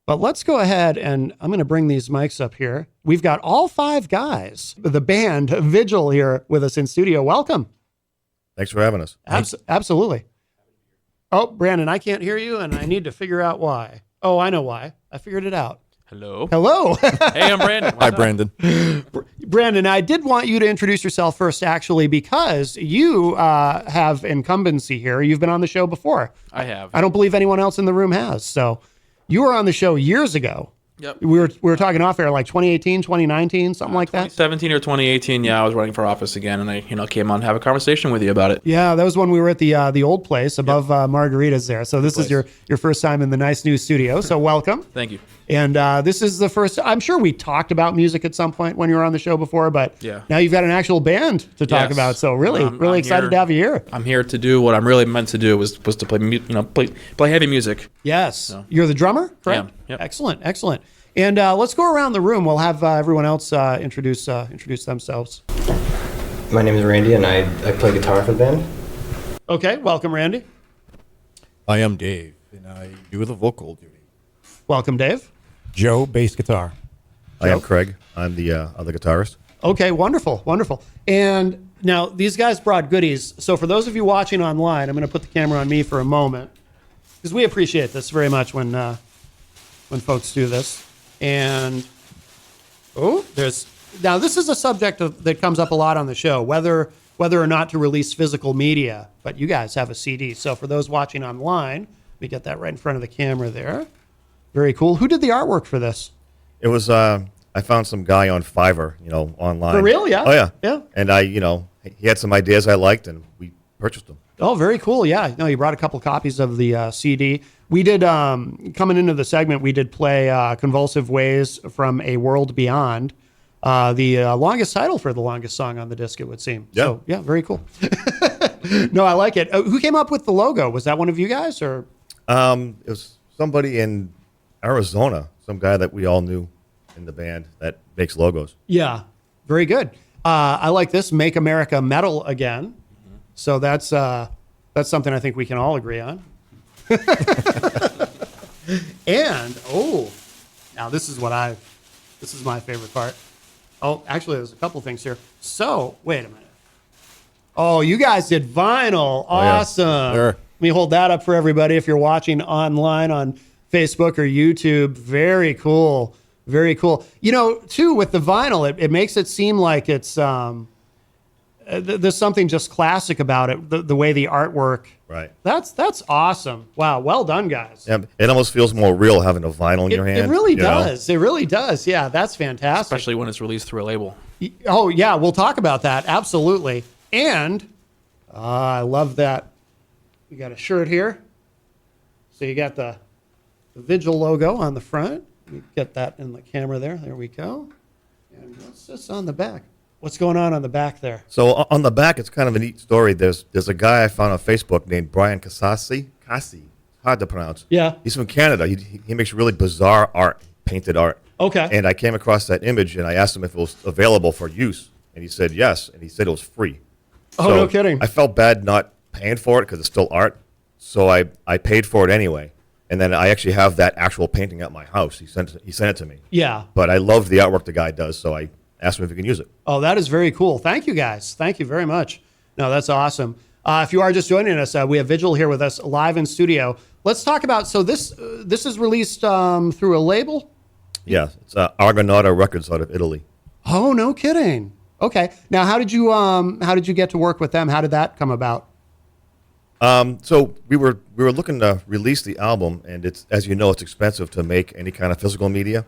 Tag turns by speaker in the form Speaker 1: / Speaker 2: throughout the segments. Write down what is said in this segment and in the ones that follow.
Speaker 1: But let's go ahead and I'm going to bring these mics up here. We've got all 5 guys, the band Vigil here with us in studio. Welcome.
Speaker 2: Thanks for having us.
Speaker 1: Absolutely. Oh, Brandon, I can't hear you and I need to figure out why. Oh, I know why. I figured it out.
Speaker 3: Hello.
Speaker 1: Hey,
Speaker 3: I'm Brandon.
Speaker 4: Hi, Brandon.
Speaker 1: Brandon, I did want you to introduce yourself first, actually, because you have incumbency here. You've been on the show before.
Speaker 3: I have.
Speaker 1: I don't believe anyone else in the room has. So you were on the show years ago.
Speaker 3: Yep.
Speaker 1: We were talking off air like 2018, 2019, something like that.
Speaker 3: 2017 or 2018, yeah, I was running for office again, and I came on to have a conversation with you about it.
Speaker 1: Yeah, that was when we were at the old place above Margaritas there. So this is your first time in the nice new studio. So welcome.
Speaker 3: Thank you.
Speaker 1: And this is the first. I'm sure we talked about music at some point when you were on the show before, but
Speaker 3: yeah.
Speaker 1: Now you've got an actual band to talk about. So really excited to have you here.
Speaker 3: I'm here to do what I'm really meant to do was to play heavy music.
Speaker 1: Yes,
Speaker 3: So.
Speaker 1: You're the drummer, correct?
Speaker 3: Yeah. Yep.
Speaker 1: Excellent. And let's go around the room. We'll have everyone else introduce themselves.
Speaker 5: My name is Randy, and I play guitar for the band.
Speaker 1: Okay, welcome, Randy.
Speaker 4: I am Dave, and I do the vocal duty.
Speaker 1: Welcome, Dave.
Speaker 6: Joe, bass guitar.
Speaker 2: I am Craig. I'm the other guitarist.
Speaker 1: Okay, wonderful. And now these guys brought goodies. So for those of you watching online, I'm going to put the camera on me for a moment because we appreciate this very much when folks do this. And this is a subject that comes up a lot on the show, whether or not to release physical media. But you guys have a CD. So for those watching online, let me get that right in front of the camera there. Very cool. Who did the artwork for this?
Speaker 2: It was I found some guy on Fiverr, online.
Speaker 1: For real? Yeah.
Speaker 2: Oh yeah.
Speaker 1: Yeah.
Speaker 2: And he had some ideas I liked, and we purchased them.
Speaker 1: Oh, very cool. Yeah. No, you brought a couple copies of the CD. We did, coming into the segment, we did play Convulsive Ways from A World Beyond, the longest title for the longest song on the disc, it would seem.
Speaker 2: Yeah.
Speaker 1: So, yeah, very cool. No, I like it. Who came up with the logo? Was that one of you guys? Or?
Speaker 2: It was somebody in Arizona, some guy that we all knew in the band that makes logos.
Speaker 1: Yeah, very good. I like this, Make America Metal Again. Mm-hmm. So that's something I think we can all agree on. And now this is my favorite part. Oh, actually, there's a couple things here. So wait a minute. Oh, you guys did vinyl. Awesome.
Speaker 4: Yeah. Sure.
Speaker 1: Let me hold that up for everybody if you're watching online on Facebook or YouTube. Very cool. Very cool. Too, with the vinyl, it makes it seem like it's there's something just classic about it, the way the artwork.
Speaker 2: Right.
Speaker 1: That's awesome. Wow. Well done, guys.
Speaker 2: Yeah, it almost feels more real having a vinyl in your hand.
Speaker 1: It really does. It really does. Yeah, that's fantastic.
Speaker 3: Especially when it's released through a label.
Speaker 1: Oh, yeah. We'll talk about that. Absolutely. And I love that. We got a shirt here. So you got the Vigil logo on the front. You get that in the camera there. There we go. And what's this on the back? What's going on the back there?
Speaker 2: So on the back, it's kind of a neat story. There's a guy I found on Facebook named Brian Casasi. Hard to pronounce.
Speaker 1: Yeah.
Speaker 2: He's from Canada. He makes really bizarre art, painted art.
Speaker 1: Okay.
Speaker 2: And I came across that image, and I asked him if it was available for use. And he said yes, and he said it was free.
Speaker 1: Oh, no kidding.
Speaker 2: I felt bad not paying for it because it's still art. So I paid for it anyway. And then I actually have that actual painting at my house. He sent it to me.
Speaker 1: Yeah.
Speaker 2: But I love the artwork the guy does, so I asked him if he can use it.
Speaker 1: Oh, that is very cool. Thank you, guys. Thank you very much. No, that's awesome. If you are just joining us, we have Vigil here with us live in studio. Let's talk about, so this is released through a label?
Speaker 2: Yeah, it's Argonauta Records out of Italy.
Speaker 1: Oh, no kidding. Okay. Now, how did you get to work with them? How did that come about?
Speaker 2: So we were looking to release the album, and it's, as you know, it's expensive to make any kind of physical media,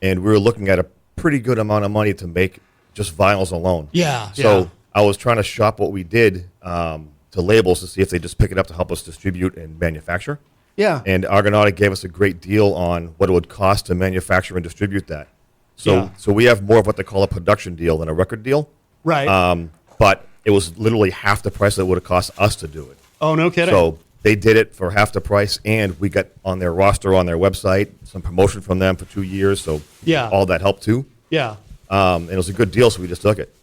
Speaker 2: and we were looking at a pretty good amount of money to make just vinyls alone.
Speaker 1: Yeah.
Speaker 2: So I was trying to shop what we did to labels to see if they just pick it up to help us distribute and manufacture.
Speaker 1: Yeah.
Speaker 2: And Argonauta gave us a great deal on what it would cost to manufacture and distribute that. So we have more of what they call a production deal than a record deal.
Speaker 1: Right.
Speaker 2: But it was literally half the price that it would have cost us to do it.
Speaker 1: Oh, no kidding.
Speaker 2: So they did it for half the price, and we got on their roster, on their website, some promotion from them for 2 years. So
Speaker 1: yeah,
Speaker 2: all that helped too.
Speaker 1: Yeah.
Speaker 2: And it was a good deal, so we just took it.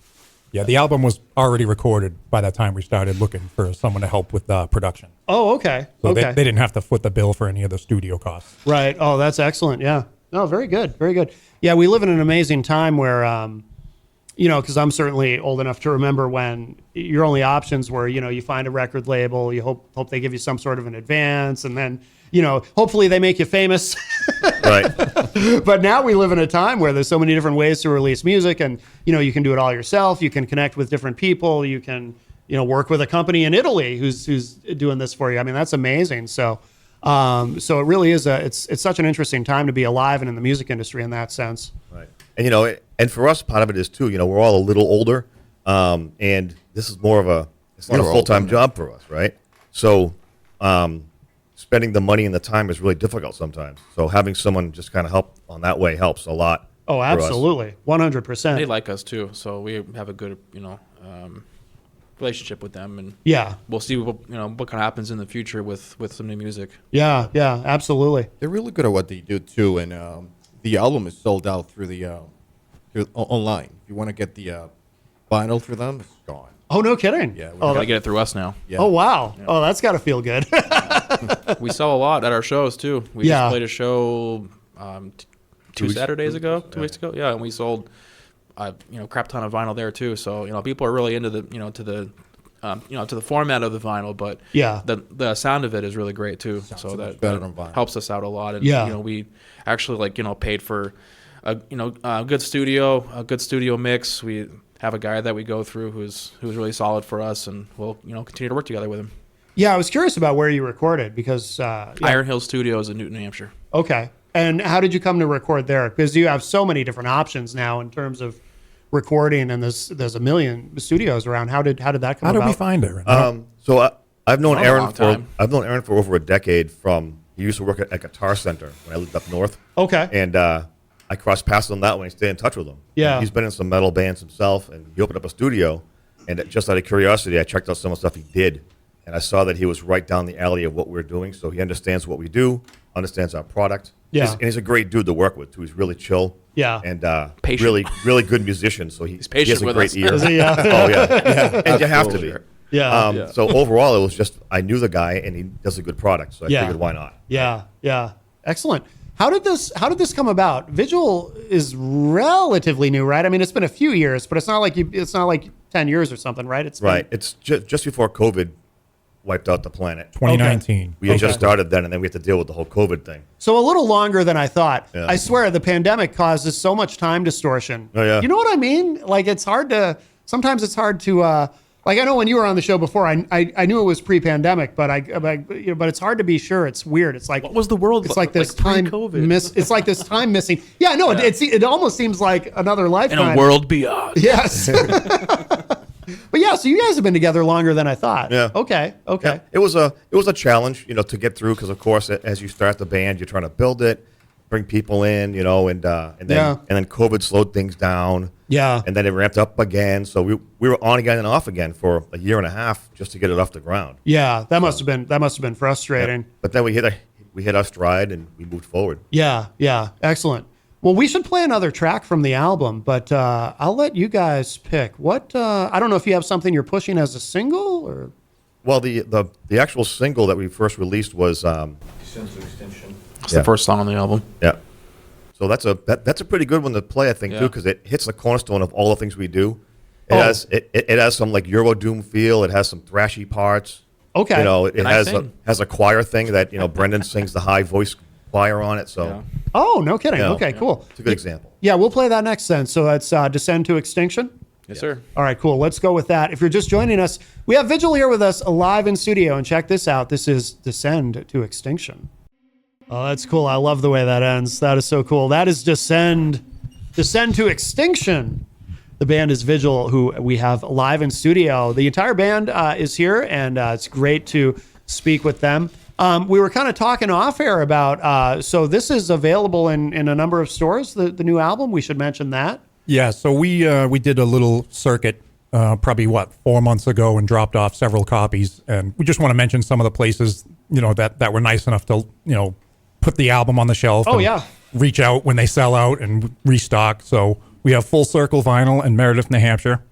Speaker 4: Yeah, the album was already recorded by that time we started looking for someone to help with production.
Speaker 1: Oh, okay.
Speaker 4: So
Speaker 1: Okay.
Speaker 4: they didn't have to foot the bill for any of the studio costs.
Speaker 1: Right. Oh, that's excellent. Yeah. No, very good. Very good. Yeah, we live in an amazing time where, because I'm certainly old enough to remember when your only options were, you find a record label, you hope they give you some sort of an advance, and then, hopefully they make you famous.
Speaker 2: Right.
Speaker 1: But now we live in a time where there's so many different ways to release music, and, you can do it all yourself. You can connect with different people. You can, work with a company in Italy who's doing this for you. I mean, that's amazing. So it really is it's such an interesting time to be alive and in the music industry in that sense.
Speaker 2: Right. And, and for us, part of it is too, we're all a little older. And this is more of it's not a full-time job for us, right? So, spending the money and the time is really difficult sometimes. So having someone just kind of help on that way helps a lot.
Speaker 1: Oh,
Speaker 2: for us.
Speaker 1: absolutely. 100%.
Speaker 3: They like us too, so we have a good, relationship with them, and
Speaker 1: Yeah.
Speaker 3: we'll see what kind of happens in the future with some new music.
Speaker 1: Yeah. Yeah. Absolutely.
Speaker 4: They're really good at what they do too, and the album is sold out through online. If you want to get the vinyl through them, it's gone.
Speaker 1: Oh, no kidding.
Speaker 4: Yeah, we
Speaker 1: Oh,
Speaker 3: Gotta get it through us now.
Speaker 4: Yeah.
Speaker 1: oh wow. Oh, that's got to feel good.
Speaker 3: We sell a lot at our shows too. We
Speaker 1: Yeah.
Speaker 3: just played a show two Saturdays ago, 2 weeks ago. Yeah, and we sold crap ton of vinyl there too. So people are really into the to the format of the vinyl, but
Speaker 1: Yeah.
Speaker 3: the sound of it is really great too.
Speaker 4: so
Speaker 3: So
Speaker 4: much
Speaker 3: that
Speaker 4: better on vinyl.
Speaker 3: helps us out a lot. And
Speaker 1: Yeah.
Speaker 3: we actually paid for a good studio mix. We have a guy that we go through who's really solid for us, and we'll continue to work together with him.
Speaker 1: Yeah. I was curious about where you recorded because, yeah.
Speaker 3: Iron Hill Studios in Newton, New Hampshire.
Speaker 1: Okay. And how did you come to record there? Because you have so many different options now in terms of recording, and there's a million studios around. How did that come about?
Speaker 4: How did we find her?
Speaker 2: So I've known
Speaker 3: Not a
Speaker 2: Aaron
Speaker 3: long time.
Speaker 2: I've known Aaron for over a decade. He used to work at Guitar Center when I lived up north.
Speaker 1: Okay.
Speaker 2: And I crossed paths with him that way and stayed in touch with him.
Speaker 1: Yeah.
Speaker 2: He's been in some metal bands himself, and he opened up a studio. And just out of curiosity, I checked out some of the stuff he did, and I saw that he was right down the alley of what we're doing. So he understands what we do, understands our product.
Speaker 1: Yeah.
Speaker 2: And he's a great dude to work with too. He's really chill.
Speaker 1: Yeah.
Speaker 2: And
Speaker 3: Patient.
Speaker 2: really good musician. So he
Speaker 3: patient
Speaker 2: has a
Speaker 3: with
Speaker 2: great
Speaker 3: us.
Speaker 2: ear.
Speaker 1: Is he? Yeah.
Speaker 2: Oh yeah. And you have to be.
Speaker 1: Yeah.
Speaker 2: So overall, it was just I knew the guy, and he does a good product. So I
Speaker 1: Yeah.
Speaker 2: figured, why not?
Speaker 1: Yeah. Yeah. Excellent. How did this come about? Vigil is relatively new, right? I mean, it's been a few years, but it's not like 10 years or something, right? It's been-
Speaker 2: Right. It's just before COVID wiped out the planet.
Speaker 4: 2019.
Speaker 2: We had just started then, and then we had to deal with the whole COVID thing.
Speaker 1: So a little longer than I thought.
Speaker 2: Yeah.
Speaker 1: I swear the pandemic causes so much time distortion.
Speaker 2: Oh, yeah.
Speaker 1: You know what I mean? Like sometimes it's hard to, like I know when you were on the show before, I knew it was pre-pandemic, but but it's hard to be sure. It's weird. It's like,
Speaker 3: What was the world
Speaker 1: it's
Speaker 3: like
Speaker 1: like this time
Speaker 3: pre-COVID?
Speaker 1: it's like this time missing. Yeah, no, it almost seems like another
Speaker 3: In
Speaker 1: lifetime.
Speaker 3: a world beyond.
Speaker 1: Yes. But yeah, so you guys have been together longer than I thought.
Speaker 2: Yeah.
Speaker 1: Okay.
Speaker 2: Yeah, it was a challenge, to get through because of course as you start the band, you're trying to build it, bring people in, and then COVID slowed things down.
Speaker 1: Yeah.
Speaker 2: And then it ramped up again. So we were on again and off again for a year and a half just to get it off the ground.
Speaker 1: Yeah, that must have been frustrating.
Speaker 2: But then we hit our stride and we moved forward.
Speaker 1: Yeah, excellent. Well, we should play another track from the album, but I'll let you guys pick. What I don't know if you have something you're pushing as a single or.
Speaker 2: Well, the actual single that we first released was
Speaker 5: Descend to Extinction.
Speaker 3: It's the first song on the album.
Speaker 2: yeah. So that's a pretty good one to play, I think,
Speaker 3: Yeah.
Speaker 2: too, because it hits the cornerstone of all the things we do. It
Speaker 1: Oh.
Speaker 2: has some like Euro Doom feel. It has some thrashy parts.
Speaker 1: Okay.
Speaker 2: It
Speaker 3: And I sing.
Speaker 2: has a choir thing that Brendan sings the high voice choir on it. So
Speaker 3: Yeah.
Speaker 1: Oh, no kidding.
Speaker 2: Yeah.
Speaker 1: Okay, cool.
Speaker 2: it's a good example.
Speaker 1: Yeah, we'll play that next then. So that's Descend to Extinction.
Speaker 3: Yes, sir.
Speaker 1: All right, cool. Let's go with that. If you're just joining us, we have Vigil here with us live in studio, and check this out. This is Descend to Extinction. Oh, that's cool. I love the way that ends. That is so cool. That is Descend to Extinction. The band is Vigil, who we have live in studio. The entire band is here, and it's great to speak with them. We were kind of talking off air about, so this is available in a number of stores, the new album. We should mention that.
Speaker 4: Yeah, so we did a little circuit probably 4 months ago and dropped off several copies, and we just want to mention some of the places that were nice enough to put the album on the shelf.
Speaker 1: Oh,
Speaker 4: and
Speaker 1: yeah.
Speaker 4: reach out when they sell out and restock. So we have Full Circle Vinyl in Meredith, New Hampshire.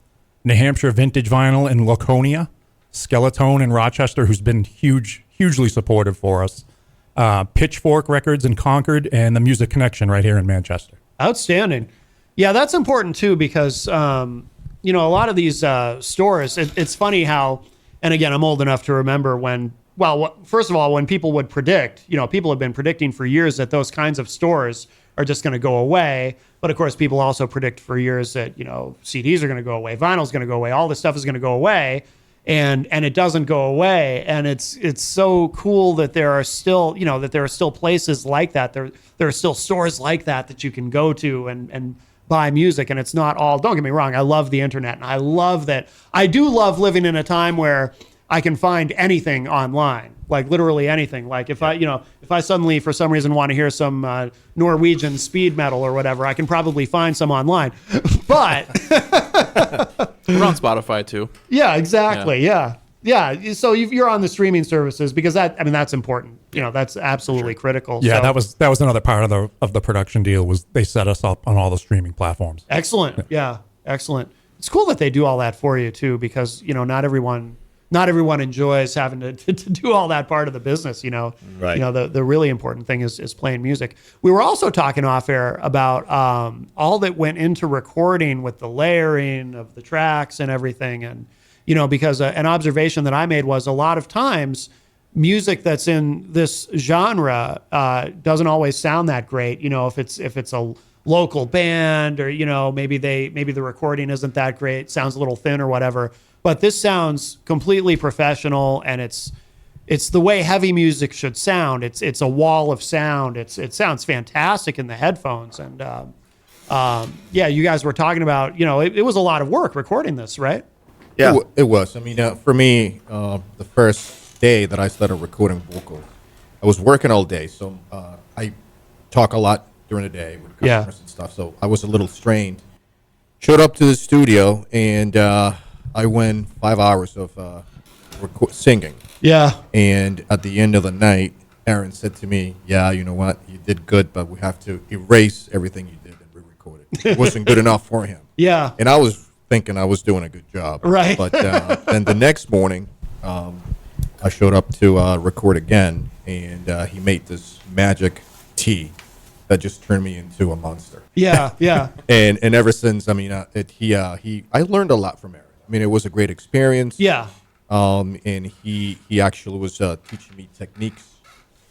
Speaker 4: New Hampshire Vintage Vinyl in Laconia, Skeletone in Rochester, who's been hugely supportive for us, Pitchfork Records in Concord, and the Music Connection right here in Manchester.
Speaker 1: Outstanding. Yeah, that's important too because you know, a lot of these stores. It's funny how, and again, I'm old enough to remember when. Well, first of all, when people would predict, you know, people have been predicting for years that those kinds of stores are just going to go away. But of course, people also predict for years that, you know, CDs are going to go away, vinyl's going to go away, all this stuff is going to go away, and it doesn't go away. And it's so cool that there are still, you know, that there are still places like that. There are still stores like that you can go to and buy music. And it's not all. Don't get me wrong, I love the internet, and I love that. I do love living in a time where I can find anything online, like literally anything. Like if I suddenly for some reason want to hear some Norwegian speed metal or whatever, I can probably find some online. But
Speaker 3: We're on Spotify too.
Speaker 1: yeah, exactly. Yeah. So you're on the streaming services because that's important. You know, that's absolutely critical.
Speaker 4: Yeah,
Speaker 1: So,
Speaker 4: that was another part of the production deal was they set us up on all the streaming platforms.
Speaker 1: excellent. Yeah, excellent. It's cool that they do all that for you too, because you know not everyone enjoys having to do all that part of the business, you know.
Speaker 2: Right.
Speaker 1: You know, the really important thing is playing music. We were also talking off air about all that went into recording with the layering of the tracks and everything. And, you know, because an observation that I made was a lot of times music that's in this genre doesn't always sound that great. You know, if it's a local band or, you know, maybe the recording isn't that great, sounds a little thin or whatever. But this sounds completely professional, and it's the way heavy music should sound. It's a wall of sound. It sounds fantastic in the headphones. And yeah, you guys were talking about, you know, it was a lot of work recording this, right?
Speaker 2: Yeah.
Speaker 6: It was. I mean, for me, the first day that I started recording vocals, I was working all day, so I talk a lot during the day with customers and stuff. So I was a little strained. Showed up to the studio, and I went 5 hours of singing.
Speaker 1: Yeah.
Speaker 6: And at the end of the night, Aaron said to me, "Yeah, you know what? You did good, but we have to erase everything you did and re-record it. It wasn't good enough for him."
Speaker 1: Yeah.
Speaker 6: And I was thinking I was doing a good job.
Speaker 1: Right.
Speaker 6: But then the next morning, I showed up to record again, and he made this magic tea that just turned me into a monster.
Speaker 1: Yeah. Yeah.
Speaker 6: And ever since, I mean, I learned a lot from Aaron. I mean, it was a great experience.
Speaker 1: Yeah.
Speaker 6: And he actually was teaching me techniques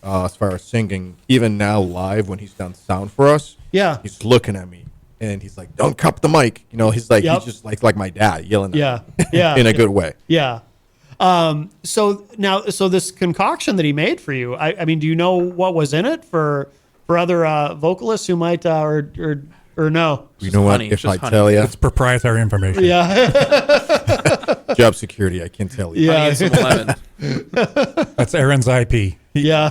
Speaker 6: as far as singing. Even now, live when he's done sound for us,
Speaker 1: Yeah.
Speaker 6: he's looking at me and he's like, "Don't cup the mic." You know, he's like,
Speaker 1: Yep.
Speaker 6: he's just like my dad yelling at
Speaker 1: Yeah.
Speaker 6: me
Speaker 1: Yeah.
Speaker 6: in a good way.
Speaker 1: Yeah. So this concoction that he made for you, I mean, do you know what was in it for other vocalists who might or no?
Speaker 6: You know what?
Speaker 3: honey. It's
Speaker 6: If
Speaker 3: just
Speaker 6: I
Speaker 3: honey.
Speaker 6: tell you,
Speaker 4: It's proprietary information.
Speaker 1: Yeah.
Speaker 6: job security, I can tell you.
Speaker 1: Yeah.
Speaker 3: Honey and some lemon.
Speaker 4: That's Aaron's IP.
Speaker 1: Yeah.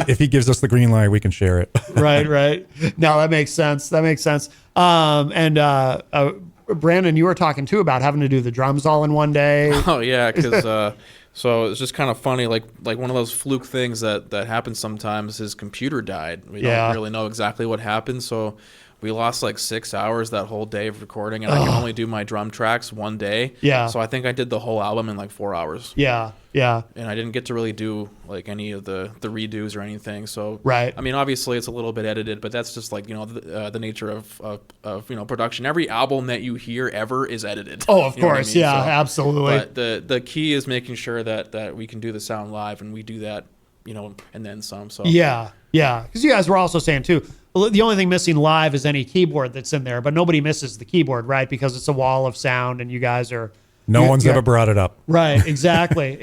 Speaker 4: If he gives us the green light, we can share it.
Speaker 1: Right. No, that makes sense. And Brandon, you were talking too about having to do the drums all in one day.
Speaker 3: Oh yeah, because so it's just kind of funny, like one of those fluke things that happens sometimes. His computer died. We
Speaker 1: Yeah.
Speaker 3: don't really know exactly what happened, so we lost like 6 hours that whole day of recording, and I can only do my drum tracks one day.
Speaker 1: Yeah.
Speaker 3: So I think I did the whole album in like 4 hours.
Speaker 1: Yeah.
Speaker 3: And I didn't get to really do like any of the redos or anything. So
Speaker 1: Right.
Speaker 3: I mean, obviously it's a little bit edited, but that's just like, you know, the nature of you know, production. Every album that you hear ever is edited.
Speaker 1: Oh, of
Speaker 3: You know what I
Speaker 1: course.
Speaker 3: mean?
Speaker 1: Yeah,
Speaker 3: So-
Speaker 1: absolutely.
Speaker 3: But the key is making sure that we can do the sound live, and we do that, you know, and then some. So
Speaker 1: Yeah. Because you guys were also saying too, the only thing missing live is any keyboard that's in there, but nobody misses the keyboard, right? Because it's a wall of sound, and you guys are
Speaker 4: No
Speaker 1: you-
Speaker 4: one's
Speaker 1: yeah.
Speaker 4: ever brought it up.
Speaker 1: Right. Exactly.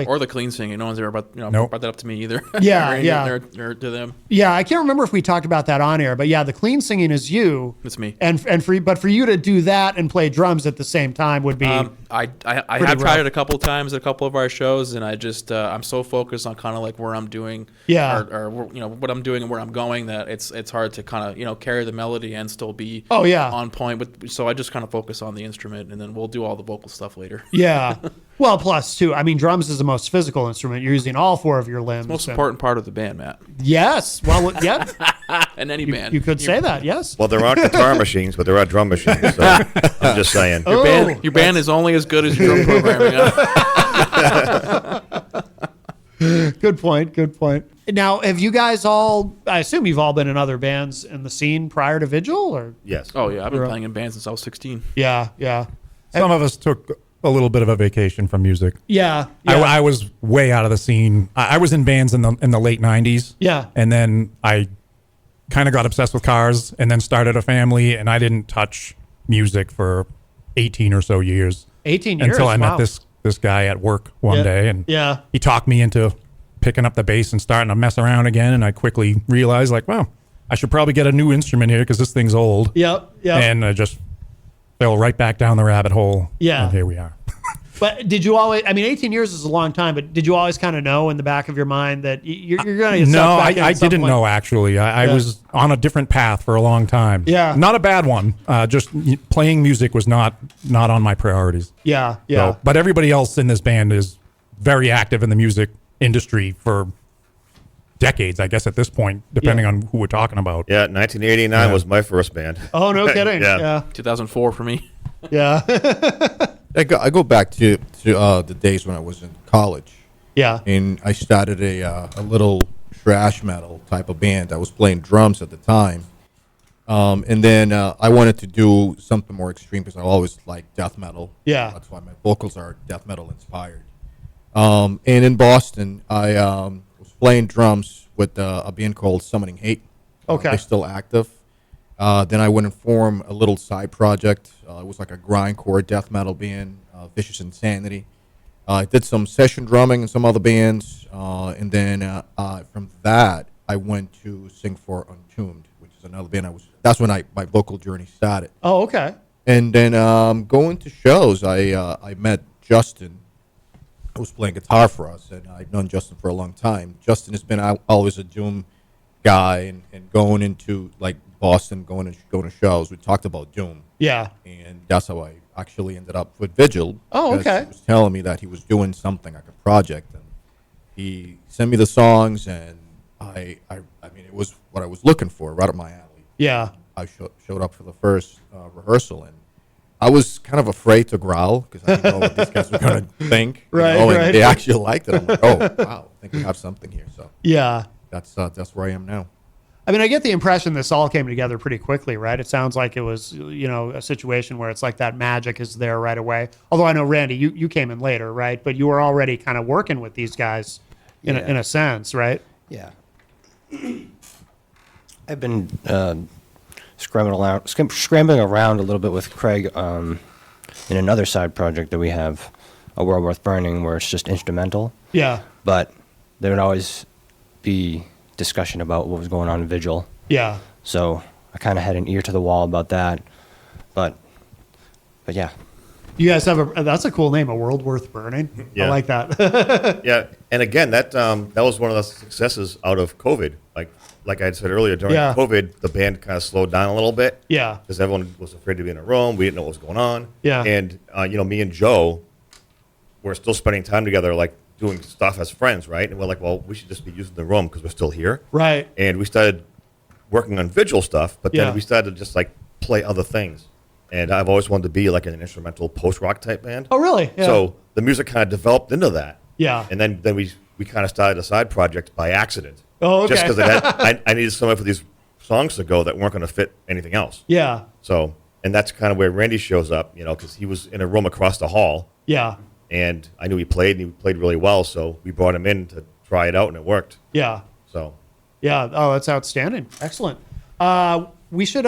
Speaker 3: or the clean singing. No one's ever
Speaker 4: Nope.
Speaker 3: brought that up to me either.
Speaker 1: Yeah,
Speaker 3: or
Speaker 1: yeah.
Speaker 3: Or to them.
Speaker 1: Yeah, I can't remember if we talked about that on air, but yeah, the clean singing is you.
Speaker 3: It's me.
Speaker 1: And for you to do that and play drums at the same time would be
Speaker 3: I have
Speaker 1: rough.
Speaker 3: tried it a couple times at a couple of our shows, and I just I'm so focused on kind of like where I'm doing,
Speaker 1: Yeah.
Speaker 3: or you know what I'm doing and where I'm going, that it's hard to kind of, you know, carry the melody and still be
Speaker 1: Oh, yeah.
Speaker 3: on point. But so I just kind of focus on the instrument, and then we'll do all the vocal stuff stuff later.
Speaker 1: Yeah. Well, plus too, I mean, drums is the most physical instrument. You're using all four of your limbs.
Speaker 3: Most
Speaker 1: and-
Speaker 3: important part of the band, Matt.
Speaker 1: Yes. Well, yeah.
Speaker 3: And any band.
Speaker 1: You could say that. Yes.
Speaker 2: Well, there aren't guitar machines, but there are drum machines. So I'm just saying.
Speaker 1: Oh,
Speaker 3: Your band is only as good as your drum programming.
Speaker 1: good point. Good point. Now, have you guys all? I assume you've all been in other bands in the scene prior to Vigil, or
Speaker 2: Yes.
Speaker 3: Oh yeah, I've been playing in bands since I was 16.
Speaker 1: yeah, yeah,
Speaker 4: Some of us took a little bit of a vacation from music.
Speaker 1: yeah,
Speaker 4: I,
Speaker 1: yeah.
Speaker 4: I was way out of the scene. I was in bands in the late '90s.
Speaker 1: Yeah.
Speaker 4: and then I kind of got obsessed with cars, and then started a family, and I didn't touch music for 18 or so years.
Speaker 1: 18 years
Speaker 4: until I
Speaker 1: wow.
Speaker 4: met this guy at work one
Speaker 1: Yeah,
Speaker 4: day, and
Speaker 1: yeah.
Speaker 4: he talked me into picking up the bass and starting to mess around again. And I quickly realized, like, wow, I should probably get a new instrument here because this thing's old.
Speaker 1: Yep, yep.
Speaker 4: And I just fell right back down the rabbit hole.
Speaker 1: Yeah.
Speaker 4: And here we are.
Speaker 1: But did you always? I mean, 18 years is a long time. But did you always kind of know in the back of your mind that you're going to get
Speaker 4: No,
Speaker 1: sucked back in
Speaker 4: I
Speaker 1: at some
Speaker 4: didn't
Speaker 1: point?
Speaker 4: know, actually. I
Speaker 1: Yeah.
Speaker 4: was on a different path for a long time.
Speaker 1: Yeah.
Speaker 4: Not a bad one. Just playing music was not on my priorities.
Speaker 1: Yeah, yeah.
Speaker 4: So, but everybody else in this band is very active in the music industry for decades, I guess, at this point, depending on who we're talking about.
Speaker 2: Yeah, 1989 was my first band.
Speaker 1: Oh, no kidding.
Speaker 2: Yeah.
Speaker 1: Yeah,
Speaker 3: 2004 for me.
Speaker 1: yeah,
Speaker 6: I go back to the days when I was in college,
Speaker 1: yeah.
Speaker 6: and I started a little thrash metal type of band. I was playing drums at the time, and then I wanted to do something more extreme because I always liked death metal.
Speaker 1: Yeah.
Speaker 6: That's why my vocals are death metal inspired. And in Boston, I was playing drums with a band called Summoning Hate.
Speaker 1: Okay.
Speaker 6: They're still active. Then I went and formed a little side project. It was like a grindcore death metal band, Vicious Insanity. I did some session drumming in some other bands, and then from that I went to sing for Untuned, which is another band. That's when my vocal journey started.
Speaker 1: Oh, okay.
Speaker 6: And then going to shows, I met Justin, who was playing guitar for us, and I've known Justin for a long time. Justin has been always a Doom guy, and going into like Boston, going to shows, we talked about Doom,
Speaker 1: Yeah.
Speaker 6: and that's how I actually ended up with Vigil.
Speaker 1: Oh,
Speaker 6: because
Speaker 1: okay.
Speaker 6: He was telling me that he was doing something like a project, and he sent me the songs, and I mean, it was what I was looking for, right up my alley.
Speaker 1: Yeah.
Speaker 6: I showed up for the first rehearsal, and I was kind of afraid to growl because I didn't know what these guys were going to think.
Speaker 1: Right,
Speaker 6: and
Speaker 1: right.
Speaker 6: they actually liked it. I'm like, oh, wow, I think we have something here. So
Speaker 1: Yeah.
Speaker 6: that's where I am now.
Speaker 1: I mean, I get the impression this all came together pretty quickly, right? It sounds like it was, a situation where it's like that magic is there right away. Although I know, Randy, you came in later, right? But you were already kind of working with these guys in a sense, right?
Speaker 5: Yeah. I've been scrambling around a little bit with Craig in another side project that we have, A World Worth Burning, where it's just instrumental.
Speaker 1: Yeah.
Speaker 5: But there would always be discussion about what was going on in Vigil.
Speaker 1: Yeah.
Speaker 5: So I kind of had an ear to the wall about that. But yeah.
Speaker 1: You guys have that's a cool name, A World Worth Burning. I
Speaker 2: Yeah.
Speaker 1: like that.
Speaker 2: Yeah, and again, that was one of the successes out of COVID. Like I had said earlier, during
Speaker 1: Yeah.
Speaker 2: COVID, the band kind of slowed down a little bit.
Speaker 1: Yeah.
Speaker 2: Because everyone was afraid to be in a room. We didn't know what was going on.
Speaker 1: Yeah.
Speaker 2: And me and Joe were still spending time together, like doing stuff as friends, right? And we're like, well, we should just be using the room because we're still here.
Speaker 1: Right.
Speaker 2: And we started working on Vigil stuff, but then
Speaker 1: Yeah.
Speaker 2: we started to just like play other things. And I've always wanted to be like an instrumental post-rock type band.
Speaker 1: Oh, really? Yeah.
Speaker 2: So the music kind of developed into that.
Speaker 1: Yeah.
Speaker 2: And then we kind of started a side project by accident.
Speaker 1: Oh, okay.
Speaker 2: Just because I needed somewhere for these songs to go that weren't going to fit anything else.
Speaker 1: Yeah.
Speaker 2: So, and that's kind of where Randy shows up, because he was in a room across the hall,
Speaker 1: Yeah.
Speaker 2: and I knew he played really well, so we brought him in to try it out, and it worked.
Speaker 1: Yeah.
Speaker 2: So,
Speaker 1: Yeah. Oh, that's outstanding. Excellent. We should.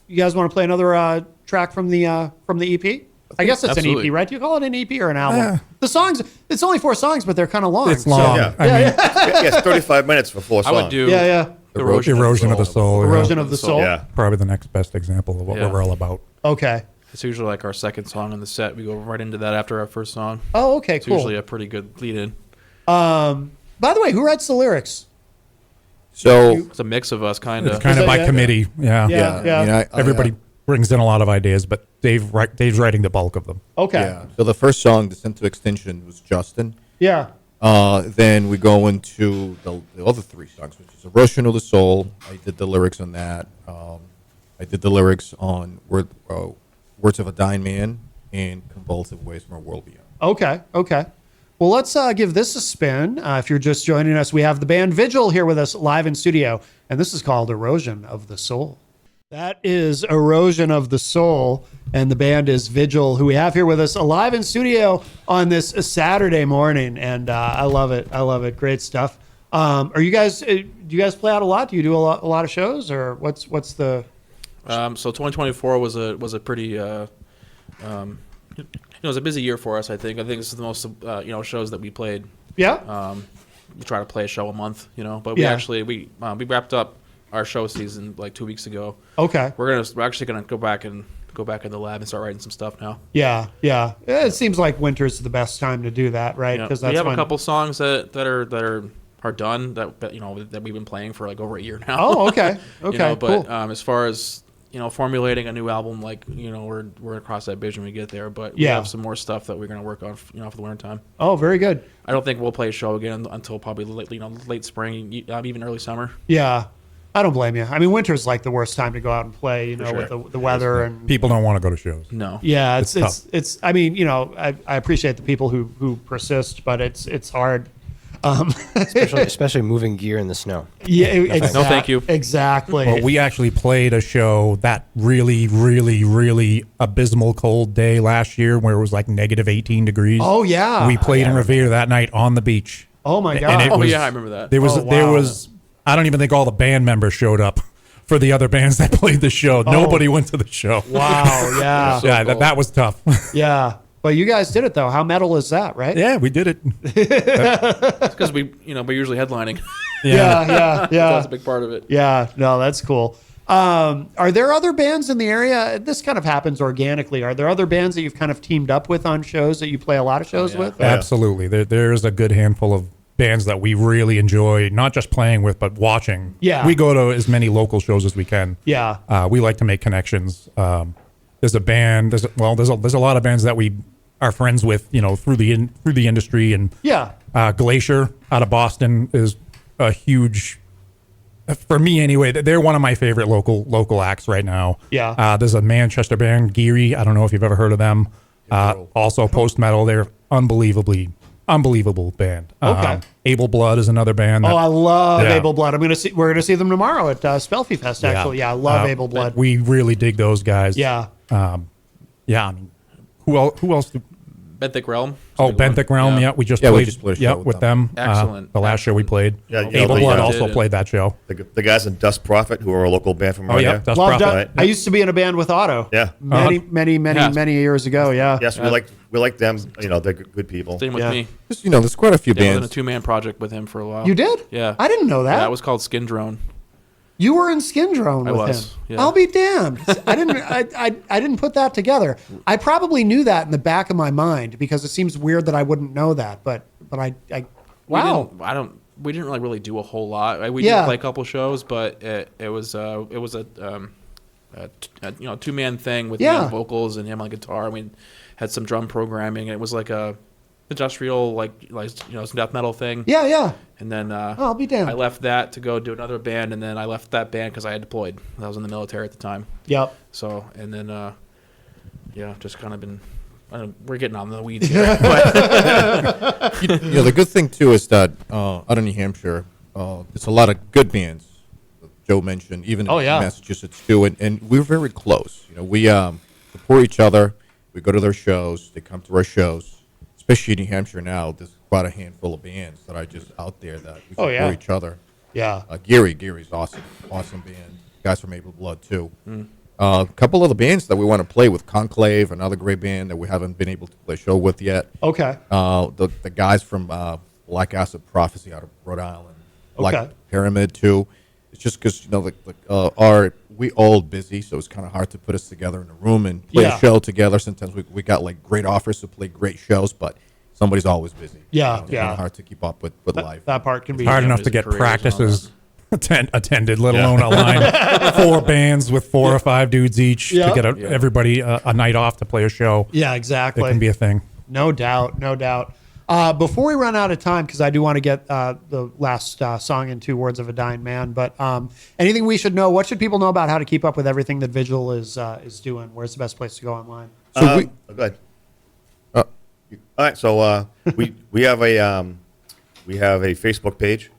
Speaker 1: You guys want to play another track from the EP? I guess it's an
Speaker 3: Absolutely.
Speaker 1: EP, right? Do you call it an EP or an album? The songs. It's only 4 songs, but they're kind of long.
Speaker 4: It's
Speaker 1: so-
Speaker 4: long.
Speaker 2: yeah.
Speaker 4: I mean,
Speaker 2: yeah, it's 35 minutes for 4
Speaker 3: I
Speaker 2: songs.
Speaker 3: would do
Speaker 1: Yeah. Yeah.
Speaker 4: Erosion of the Soul. yeah.
Speaker 1: Erosion of the Soul.
Speaker 2: Yeah.
Speaker 4: Probably the next best example of what
Speaker 3: Yeah.
Speaker 4: we're all about.
Speaker 1: Okay.
Speaker 3: It's usually like our second song in the set. We go right into that after our first song.
Speaker 1: Oh, okay.
Speaker 3: It's
Speaker 1: Cool.
Speaker 3: usually a pretty good lead in.
Speaker 1: By the way, who writes the lyrics?
Speaker 6: So
Speaker 3: It's a mix of us, kind
Speaker 4: It's
Speaker 3: of.
Speaker 4: kind
Speaker 1: Is
Speaker 4: of
Speaker 1: that-
Speaker 4: by
Speaker 1: yeah,
Speaker 4: committee. Yeah.
Speaker 1: Yeah.
Speaker 6: I mean,
Speaker 4: Everybody brings in a lot of ideas, but Dave's writing the bulk of them.
Speaker 1: Okay.
Speaker 6: Yeah. So the first song, Descent to Extinction, was Justin.
Speaker 1: Yeah.
Speaker 6: Then we go into the other three songs, which is Erosion of the Soul. I did the lyrics on that. I did the lyrics on Words of a Dying Man and Convulsive Ways from a World Beyond.
Speaker 1: Okay. Okay. Well, let's give this a spin. If you're just joining us, we have the band Vigil here with us live in studio, and this is called Erosion of the Soul. That is Erosion of the Soul, and the band is Vigil, who we have here with us live in studio on this Saturday morning, and I love it. I love it. Great stuff. Are you guys? Do you guys play out a lot? Do you do a lot of shows, or what's the?
Speaker 3: So 2024 was a pretty it was a busy year for us. I think this is the most shows that we played.
Speaker 1: Yeah.
Speaker 3: We try to play a show a month, but we actually we wrapped up our show season like 2 weeks ago.
Speaker 1: Okay.
Speaker 3: We're actually gonna go back in the lab and start writing some stuff now.
Speaker 1: Yeah. Yeah. It seems like winter's the best time to do that, right?
Speaker 3: Because we have a couple songs that are done that we've been playing for like over a year now.
Speaker 1: Oh, okay. Okay.
Speaker 3: But
Speaker 1: cool.
Speaker 3: As far as formulating a new album, we're across that vision when we get there. But we have some more stuff that we're gonna work on, for the winter time.
Speaker 1: Oh, very good.
Speaker 3: I don't think we'll play a show again until probably late spring, even early summer.
Speaker 1: Yeah. I don't blame you. I mean, winter's like the worst time to go out and play,
Speaker 3: sure.
Speaker 1: with the weather and
Speaker 4: People don't want to go to shows.
Speaker 3: No.
Speaker 1: yeah,
Speaker 4: It's
Speaker 1: it's I mean, I appreciate the people who persist, but it's hard.
Speaker 5: especially moving gear in the snow.
Speaker 1: Yeah,
Speaker 3: No, thank you.
Speaker 1: Exactly.
Speaker 4: Well, we actually played a show that really, really, really abysmal cold day last year where it was like negative 18 degrees.
Speaker 1: Oh yeah.
Speaker 4: We played in Revere that night on the beach.
Speaker 1: Oh my
Speaker 4: And
Speaker 1: god.
Speaker 4: it
Speaker 3: Oh
Speaker 4: was-
Speaker 3: yeah, I remember that.
Speaker 4: There was
Speaker 1: Oh, wow.
Speaker 4: there was I don't even think all the band members showed up for the other bands that played the show. Nobody went to the show.
Speaker 1: Wow. Yeah.
Speaker 3: So
Speaker 4: Yeah,
Speaker 3: cool.
Speaker 4: that was tough.
Speaker 1: Yeah. But you guys did it though. How metal is that, right?
Speaker 4: Yeah, we did it.
Speaker 3: It's because we're usually headlining.
Speaker 1: Yeah.
Speaker 3: That's a big part of it.
Speaker 1: Yeah, no, that's cool. Are there other bands in the area? This kind of happens organically. Are there other bands that you've kind of teamed up with on shows that you play a lot of shows
Speaker 3: yeah.
Speaker 1: with?
Speaker 4: Absolutely. There's a good handful of bands that we really enjoy, not just playing with, but watching.
Speaker 1: Yeah.
Speaker 4: We go to as many local shows as we can.
Speaker 1: Yeah.
Speaker 4: We like to make connections. There's a band. There's a lot of bands that we are friends with, through the industry. And
Speaker 1: Yeah.
Speaker 4: Glacier out of Boston is a huge, for me anyway. They're one of my favorite local acts right now.
Speaker 1: Yeah.
Speaker 4: There's a Manchester band, Geary. I don't know if you've ever heard of them. Also post metal. They're unbelievable band.
Speaker 1: Okay.
Speaker 4: Able Blood is another band.
Speaker 1: Oh, I love
Speaker 4: Yeah.
Speaker 1: Able Blood. we're gonna see them tomorrow at Spelfie Fest. Actually, yeah, I love Able Blood.
Speaker 4: We really dig those guys.
Speaker 1: Yeah.
Speaker 4: Yeah. I mean, who else?
Speaker 3: Benthic Realm.
Speaker 4: Oh, Benthic Realm. Yeah, we just
Speaker 6: Yeah, we
Speaker 4: played.
Speaker 6: just played a show
Speaker 4: yeah,
Speaker 6: with
Speaker 4: with them.
Speaker 3: Excellent.
Speaker 4: The last show we played.
Speaker 2: Yeah,
Speaker 4: Able
Speaker 2: the,
Speaker 4: Blood
Speaker 2: uh,
Speaker 4: also
Speaker 3: did.
Speaker 4: played that show.
Speaker 2: The guys in Dust Prophet, who are a local band from
Speaker 4: Oh
Speaker 2: around
Speaker 4: yeah,
Speaker 2: here.
Speaker 4: Dust
Speaker 1: Love
Speaker 4: Prophet.
Speaker 1: I used to be in a band with Otto.
Speaker 2: Yeah.
Speaker 1: Many years ago. Yeah.
Speaker 2: Yes, we like them. They're good people.
Speaker 3: Same with
Speaker 1: Yeah.
Speaker 3: me.
Speaker 6: Just, there's quite a few
Speaker 3: I was in a
Speaker 6: bands.
Speaker 3: 2-man project with him for a while.
Speaker 1: You did?
Speaker 3: Yeah.
Speaker 1: I didn't know that.
Speaker 3: Yeah, it was called Skin Drone.
Speaker 1: You were in Skin Drone
Speaker 3: I
Speaker 1: with
Speaker 3: was,
Speaker 1: him.
Speaker 3: yeah.
Speaker 1: I'll be damned. I didn't. I didn't put that together. I probably knew that in the back of my mind because it seems weird that I wouldn't know that. But I wow.
Speaker 3: We didn't really do a whole lot. We
Speaker 1: Yeah.
Speaker 3: did play a couple shows, but it was a 2-man thing with me
Speaker 1: Yeah.
Speaker 3: on vocals and him on guitar. We had some drum programming. It was like a industrial some death metal thing.
Speaker 1: Yeah.
Speaker 3: And then
Speaker 1: I'll be damned.
Speaker 3: I left that to go do another band, and then I left that band because I had deployed. I was in the military at the time.
Speaker 1: Yep.
Speaker 3: So, and then, just kind of been, we're getting on the weeds here. But
Speaker 6: The good thing too is that out in New Hampshire, there's a lot of good bands. Joe mentioned, even
Speaker 1: Oh,
Speaker 6: in
Speaker 1: yeah.
Speaker 6: Massachusetts too, and we're very close. We support each other. We go to their shows. They come to our shows. Especially in New Hampshire now, there's quite a handful of bands that are just out there that we support
Speaker 1: yeah.
Speaker 6: each other.
Speaker 1: Yeah.
Speaker 6: Gary's awesome band. Guys from Able Blood too. A couple of the bands that we want to play with, Conclave, another great band that we haven't been able to play a show with yet.
Speaker 1: Okay.
Speaker 6: The guys from Black Acid Prophecy out of Rhode Island,
Speaker 1: Okay.
Speaker 6: like Pyramid too. It's just because we all busy, so it's kind of hard to put us together in a room and play
Speaker 1: Yeah.
Speaker 6: a show together. Sometimes we got great offers to play great shows, but somebody's always busy.
Speaker 1: Yeah,
Speaker 6: It's
Speaker 1: yeah.
Speaker 6: kinda hard to keep up with life.
Speaker 1: That part can be
Speaker 4: Hard enough to
Speaker 3: music
Speaker 4: get
Speaker 3: careers and all
Speaker 4: practices attended, let
Speaker 2: Yeah.
Speaker 4: alone a line 4 bands with 4 or 5 dudes each
Speaker 1: Yeah.
Speaker 4: to get everybody a night off to play a show.
Speaker 1: Yeah,
Speaker 4: It
Speaker 1: exactly.
Speaker 4: can be a thing.
Speaker 1: No doubt, no doubt. Before we run out of time, because I do want to get the last song in 2 Words of a Dying Man, but anything we should know? What should people know about how to keep up with everything that Vigil is doing? Where's the best place to go online?
Speaker 6: So
Speaker 2: Go ahead. All right, so we have a Facebook page.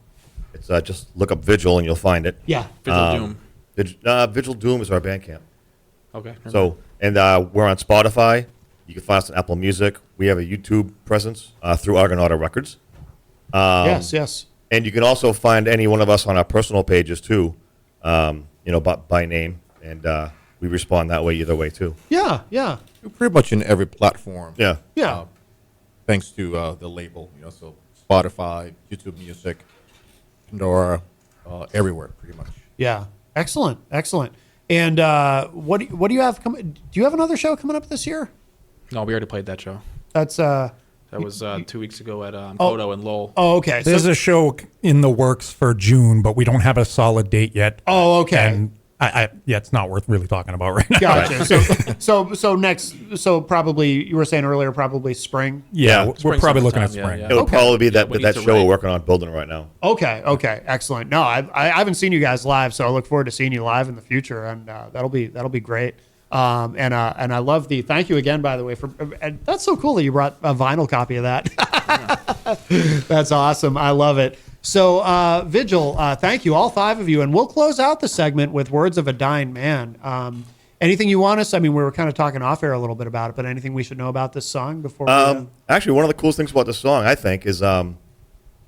Speaker 2: It's just look up Vigil and you'll find it.
Speaker 1: Yeah.
Speaker 3: Vigil Doom.
Speaker 2: Vigil Doom is our Bandcamp.
Speaker 3: Okay.
Speaker 2: So and we're on Spotify. You can find us on Apple Music. We have a YouTube presence through Argonauta Records.
Speaker 1: Yes.
Speaker 2: And you can also find any one of us on our personal pages too, by name, and we respond that way either way too.
Speaker 1: Yeah.
Speaker 6: we're pretty much in every platform.
Speaker 2: Yeah.
Speaker 1: Yeah.
Speaker 6: Thanks to the label, so Spotify, YouTube Music, Pandora, everywhere pretty much.
Speaker 1: Yeah. Excellent. And what do you have coming? Do you have another show coming up this year?
Speaker 3: No, we already played that show.
Speaker 1: That's
Speaker 3: That was 2 weeks ago at Kodo and Lowell.
Speaker 1: Oh, okay.
Speaker 4: There's a show in the works for June, but we don't have a solid date yet.
Speaker 1: Oh, okay.
Speaker 4: And it's not worth really talking about right now.
Speaker 1: Gotcha. So probably you were saying earlier, probably spring.
Speaker 4: Yeah,
Speaker 2: Yeah.
Speaker 4: we're
Speaker 3: Spring,
Speaker 4: probably looking at
Speaker 3: summertime,
Speaker 4: spring.
Speaker 3: yeah.
Speaker 2: It'll
Speaker 1: Okay.
Speaker 2: probably be that
Speaker 3: we need
Speaker 2: that
Speaker 3: to
Speaker 2: show
Speaker 3: write.
Speaker 2: we're working on building right now.
Speaker 1: Okay. Excellent. No, I haven't seen you guys live, so I look forward to seeing you live in the future, and that'll be great. And I love thank you again, by the way, and that's so cool that you brought a vinyl copy of that. That's awesome. I love it. So, Vigil, thank you, all 5 of you. And we'll close out the segment with Words of a Dying Man. Anything you want us? I mean, we were kind of talking off air a little bit about it, but anything we should know about this song before we...
Speaker 2: Actually, one of the coolest things about this song, I think, is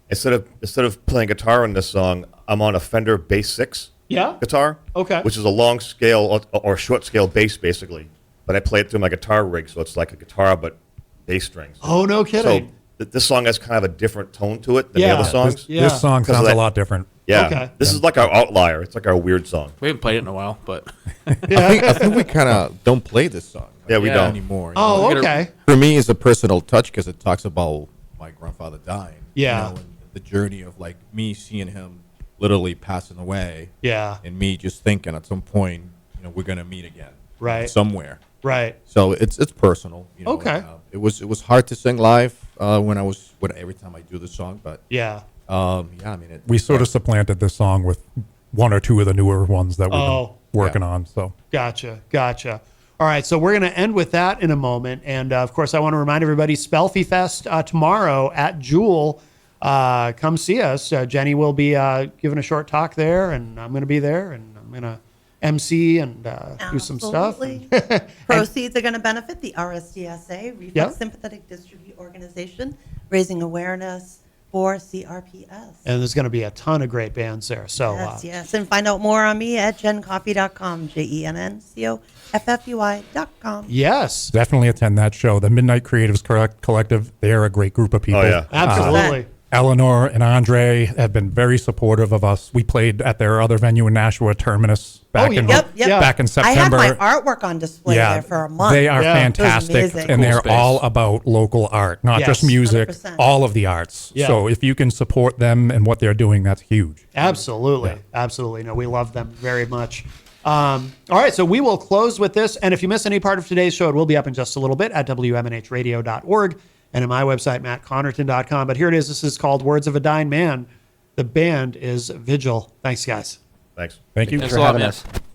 Speaker 2: instead of playing guitar in this song, I'm on a Fender Bass 6
Speaker 1: Yeah?
Speaker 2: guitar.
Speaker 1: Okay.
Speaker 2: Which is a long scale or short scale bass, basically. But I play it through my guitar rig, so it's like a guitar but bass strings.
Speaker 1: Oh, no
Speaker 2: So
Speaker 1: kidding.
Speaker 2: this song has kind of a different tone to it than
Speaker 1: Yeah.
Speaker 2: the other songs.
Speaker 1: Yeah.
Speaker 4: This song
Speaker 2: 'Cause of
Speaker 4: sounds a
Speaker 2: that-
Speaker 4: lot different.
Speaker 2: Yeah.
Speaker 1: Okay.
Speaker 2: This is like our outlier. It's like our weird song.
Speaker 3: We haven't played it in a while, but
Speaker 6: I think we kind of don't play this song.
Speaker 2: Yeah, we don't.
Speaker 6: anymore.
Speaker 1: Oh,
Speaker 3: We're gonna-
Speaker 1: okay.
Speaker 6: For me, it's a personal touch because it talks about my grandfather dying.
Speaker 1: Yeah.
Speaker 6: and the journey of like me seeing him literally passing away,
Speaker 1: Yeah.
Speaker 6: and me just thinking at some point, we're gonna meet again,
Speaker 1: Right.
Speaker 6: somewhere.
Speaker 1: Right.
Speaker 6: So it's personal.
Speaker 1: Okay.
Speaker 6: It was hard to sing live every time I do the song, but
Speaker 1: Yeah.
Speaker 6: I mean,
Speaker 4: We sort of supplanted this song with 1 or 2 of the newer ones that we've
Speaker 1: Oh,
Speaker 4: been working on. So
Speaker 1: Gotcha. All right, so we're going to end with that in a moment. And, of course, I want to remind everybody, Spelfie Fest tomorrow at Jewel. Come see us. Jenny will be giving a short talk there, and I'm going to be there, and I'm going to MC and do some stuff.
Speaker 7: Absolutely. Proceeds are going to benefit the RSDSA, Reflex
Speaker 1: Yep.
Speaker 7: Sympathetic Dystrophy Organization, raising awareness for CRPS.
Speaker 1: And there's going to be a ton of great bands there. So,
Speaker 7: Yes. And find out more on me at jencoffee.com, JENNCOFFUI.com.
Speaker 1: yes,
Speaker 4: definitely attend that show. The Midnight Creatives Collective, they're a great group of people.
Speaker 2: Oh, yeah.
Speaker 1: absolutely.
Speaker 4: Eleanor and Andre have been very supportive of us. We played at their other venue in Nashua, Terminus, back in
Speaker 7: Yep.
Speaker 4: back in
Speaker 7: I had
Speaker 4: September.
Speaker 7: my artwork on display there for a month.
Speaker 4: They are
Speaker 1: Yeah. It was
Speaker 4: fantastic,
Speaker 7: amazing.
Speaker 4: and they're
Speaker 3: Cool space.
Speaker 4: all about local art, not
Speaker 1: Yes.
Speaker 4: just music,
Speaker 7: 100%.
Speaker 4: all of the arts.
Speaker 1: Yeah.
Speaker 4: So if you can support them and what they're doing, that's huge.
Speaker 1: Absolutely. Absolutely. No, we love them very much. All right, so we will close with this. And if you miss any part of today's show, it will be up in just a little bit at WMNHradio.org and at my website, mattconnerton.com. But here it is. This is called Words of a Dying Man. The band is Vigil. Thanks, guys.
Speaker 2: Thanks.
Speaker 4: Thank you.
Speaker 5: Thanks
Speaker 3: Thanks
Speaker 5: for
Speaker 3: a lot,
Speaker 5: having
Speaker 3: man.
Speaker 5: us.